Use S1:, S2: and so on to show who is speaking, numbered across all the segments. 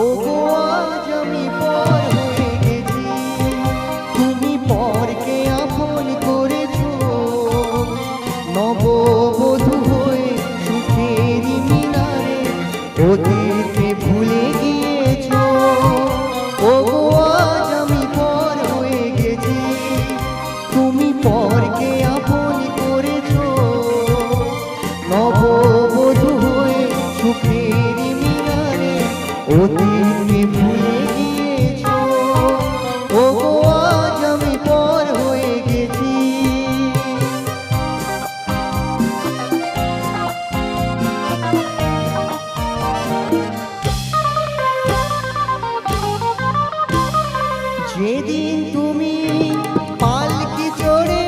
S1: ওগো আজ আমি পর হয়ে গেছি, তুমি পরকে আপন করেছো। নববধূ হয়ে সুখেরই মিনারে অতীতকে ভুলে গিয়েছো। ওগো আজ আমি পর হয়ে গেছি, তুমি পরকে আপন করেছো। নববধূ হয়ে সুখেরই মিনারে অতীতকে ভুলে গিয়েছো। ওগো আজ আমি পর হয়ে গেছি। যেদিন তুমি পালকি চড়ে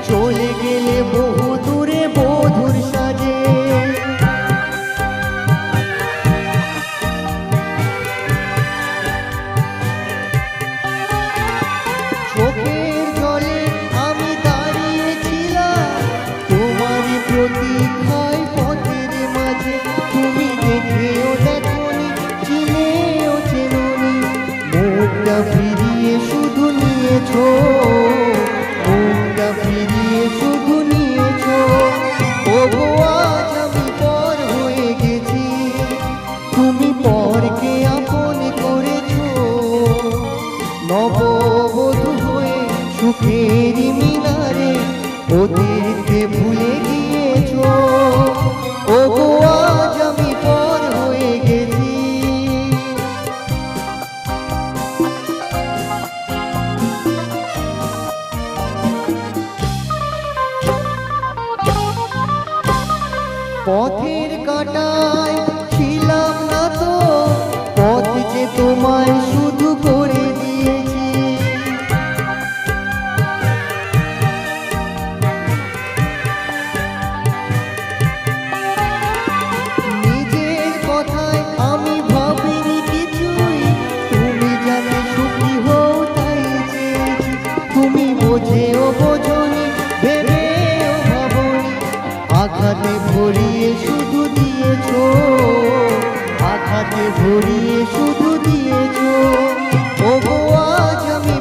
S1: চলে গেলে বহু দূরে বধূর সাজে, চোখের জলে আমি দাঁড়িয়েছিলাম তোমারই প্রতীক্ষায় পথের মাঝে। তুমি দেখেও দেখোনি, চিনেও চেনোনি, মুখটা ফিরিয়ে শুধু নিয়েছো, মুখটা ফিরিয়ে শুধু নিয়েছো। ওগো আজ আমি পর হয়ে গেছি, তুমি পরকে আপন করেছো। নববধূ হয়ে সুখেরই মিনারে অতীতকে ভুলে গিয়েছো। ওগো আজ আমি পর হয়ে গেছি। পথের কাঁটায় ছিলাম না তো, পথ যে তোমায় শুধু করে দিয়েছি। নিজের কথায় আমি ভাবিনি কিছুই, তুমি যাতে সুখী হও তাই চেয়েছি। তুমি বোঝেও বোঝনি, ভেবেও ভাবনি, আঘাতে ভরিয়ে শুধু দিয়েছো, আঘাতে ভরিয়ে শুধু দিয়েছো। ওগো আজ আমি